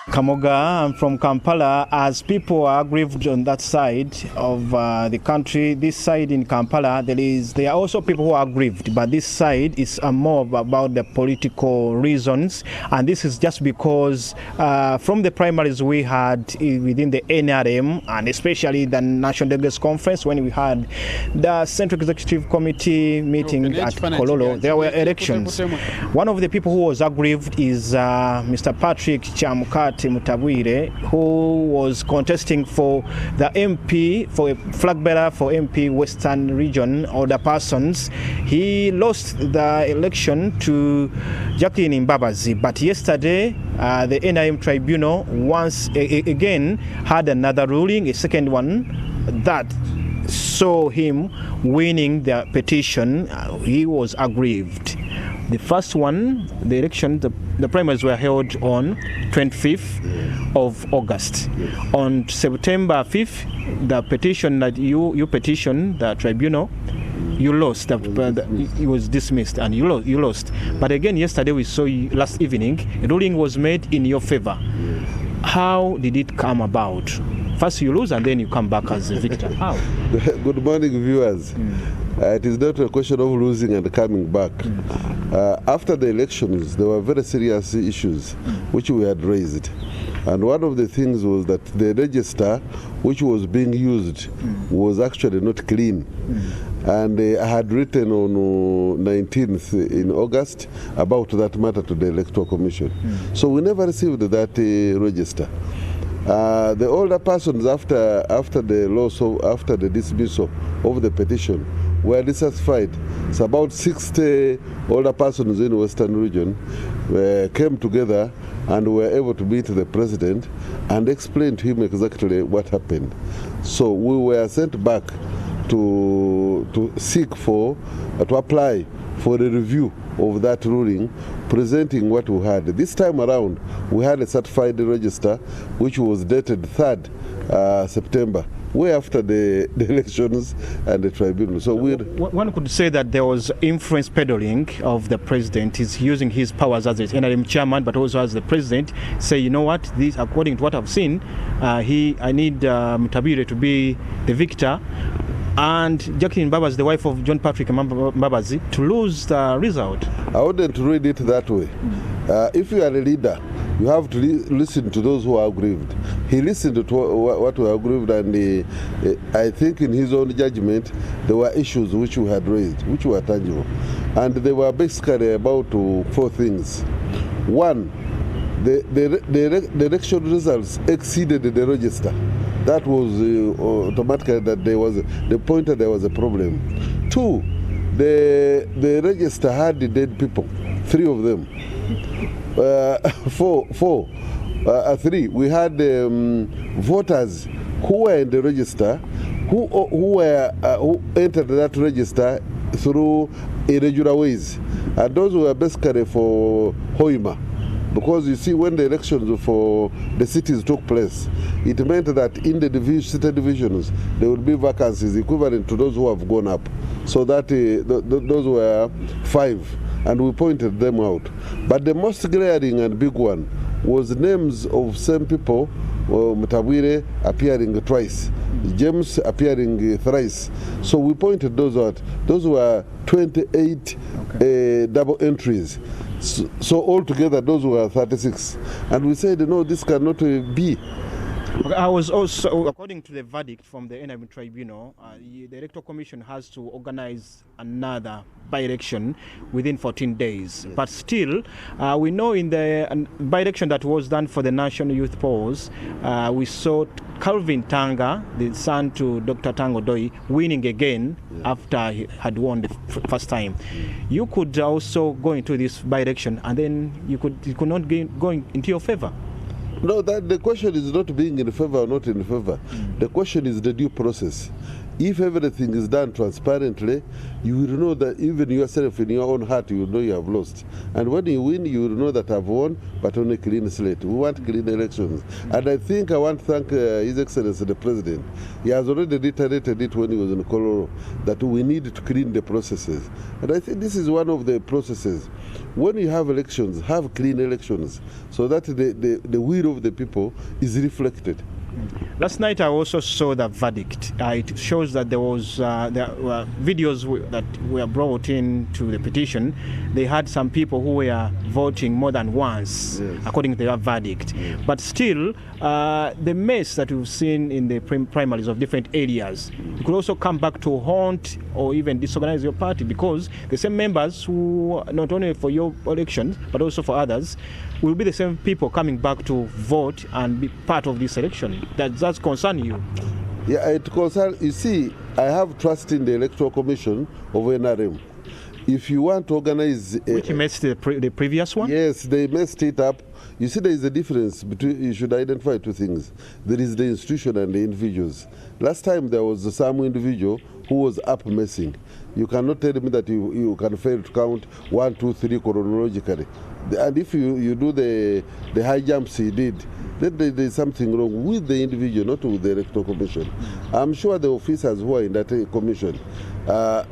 Kamoga, I'm from Kampala. As people are aggrieved on that side of the country, this side in Kampala, there are also people who are aggrieved, but this side is more about the political reasons, and this is just because from the primaries we had within the NRM, and especially the National Delegates Conference, when we had the Central Executive Committee meeting at Kololo, there were elections. One of the people who was aggrieved is Mr. Patrick Kyamukaate Mutabwire, who was contesting for the MP, for a flag bearer for MP Western Region, other persons. He lost the election to Jacqueline Mbabazi, but yesterday the NRM tribunal once again had another ruling, a second one, that saw him winning the petition. He was aggrieved. The first one, the election, the primaries were held on 25th of August. On September 5th, the petition that you petitioned the tribunal, you lost. It was dismissed and you lost. But again, yesterday we saw you, last evening, a ruling was made in your favor. How did it come about? First you lose and then you come back as a victor. How? Good morning, viewers. It is not a question of losing and coming back. After the elections, there were very serious issues which we had raised. And one of the things was that the register which was being used was actually not clean. And I had written on 19th in August about that matter to the Electoral Commission. So we never received that register. The older persons after the dismissal of the petition were dissatisfied. It's about 60 older persons in Western Region came together and were able to meet the president and explain to him exactly what happened. So we were sent back to seek for, to apply for a review of that ruling, presenting what we had. This time around, we had a certified register which was dated 3rd September, way after the elections and the tribunal. So one could say that there was influence peddling of the president. He's using his powers as the NRM chairman, but also as the president, say, you know what, this, according to what I've seen, I need Mutabwire to be the victor, and Jacqueline Mbabazi, the wife of John Patrick Mbabazi, to lose the result. I wouldn't read it that way. If you are a leader, you have to listen to those who are aggrieved. He listened to what were aggrieved, and I think in his own judgment, there were issues which we had raised, which were tangible. And they were basically about 4 things. One, the election results exceeded the register. That was automatically that there was a problem. 2, the register had the dead people, 3 of them. 3, we had voters who were in the register, who entered that register through irregular ways, and those were basically for Hoima. Because you see, when the elections for the cities took place, it meant that in the city divisions, there would be vacancies equivalent to those who have gone up. So that those were 5, and we pointed them out. But the most glaring and big one was names of same people, Mutabwire appearing twice, James appearing thrice. So we pointed those out. Those were 28 double entries. So altogether, those were 36. And we said, no, this cannot be. I was also, according to the verdict from the NRM tribunal, the Electoral Commission has to organize another by-election within 14 days. But still, we know in the by-election that was done for the National Youth Polls, we saw Calvin Tanga, the son to Dr. Tango Doi, winning again after he had won the first time. You could also go into this by-election, and then you could not go into your favor. No, the question is not being in favor or not in favor. The question is the due process. If everything is done transparently, you will know that even yourself in your own heart, you will know you have lost. And when you win, you will know that I've won, but on a clean slate. We want clean elections. And I think I want to thank His Excellency the President. He has already reiterated it when he was in Colorado, that we need to clean the processes. And I think this is one of the processes. When you have elections, have clean elections, so that the will of the people is reflected. Last night I also saw the verdict. It shows that there were videos that were brought in to the petition. They had some people who were voting more than once, yes, according to their verdict. Yes. But still, the mess that we've seen in the primaries of different areas, you could also come back to haunt or even disorganize your party, because the same members who, not only for your elections, but also for others, will be the same people coming back to vote and be part of this election. That's concern you? Yeah, it concerns. You see, I have trust in the Electoral Commission of NRM. If you want to organize... Which messed the previous one? Yes, they messed it up. You see, there is a difference between, you should identify two things. There is the institution and the individuals. Last time there was some individual who was up messing. You cannot tell me that you can fail to count 1, 2, 3 chronologically. And if you do the high jumps he did, then there is something wrong with the individual, not with the Electoral Commission. I'm sure the officers who are in that commission are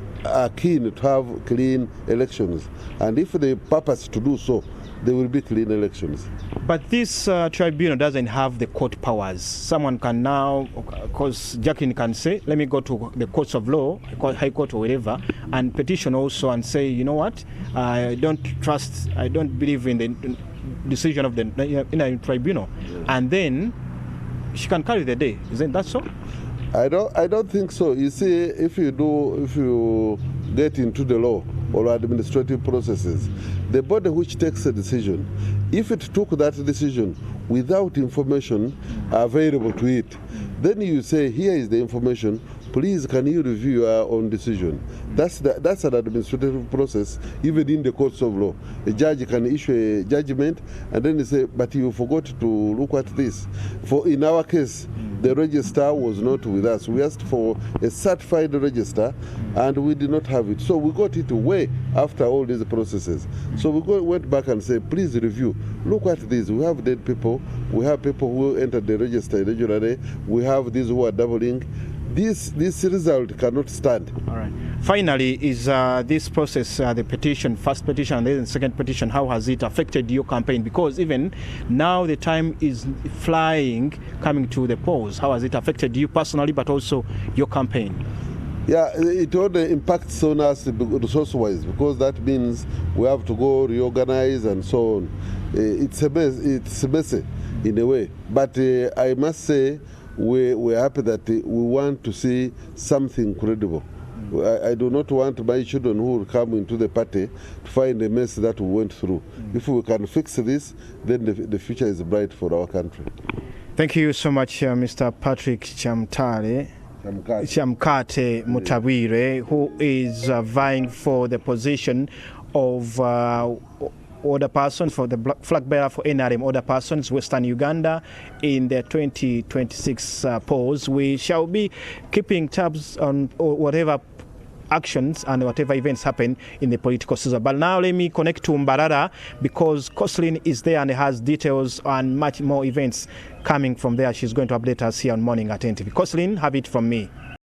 keen to have clean elections. And if they purpose to do so, there will be clean elections. But this tribunal doesn't have the court powers. Someone can now, because Jacqueline can say, let me go to the courts of law, High Court or whatever, and petition also and say, you know what, I don't believe in the decision of the NRM tribunal. Yes. And then she can carry the day. Isn't that so? I don't think so. You see, if you get into the law or administrative processes, the body which takes a decision, if it took that decision without information available to it, then you say, here is the information, please can you review your own decision. That's an administrative process, even in the courts of law. A judge can issue a judgment and then they say, but you forgot to look at this. For in our case, the register was not with us. We asked for a certified register and we did not have it. So we got it way after all these processes. So we went back and said, please review. Look at this. We have dead people. We have people who entered the register irregularly. We have these who are doubling. This result cannot stand. All right. Finally, is this process, the petition, first petition and then the second petition, how has it affected your campaign? Because even now the time is flying, coming to the polls. How has it affected you personally, but also your campaign? Yeah, it only impacts on us resource-wise, because that means we have to go reorganize and so on. It's messy in a way. But I must say, we're happy that we want to see something credible. I do not want my children who will come into the party to find a mess that we went through. If we can fix this, then the future is bright for our country. Thank you so much, Mr. Patrick Kyamukaate Mutabwire, who is vying for the position of order person for the flag bearer for NRM order persons Western Uganda in the 2026 polls. We shall be keeping tabs on whatever actions and whatever events happen in the political season. But now let me connect to Mbarara, because Coslin is there and has details on much more events coming from there. She's going to update us here on Morning at NTV. Coslin, have it from me.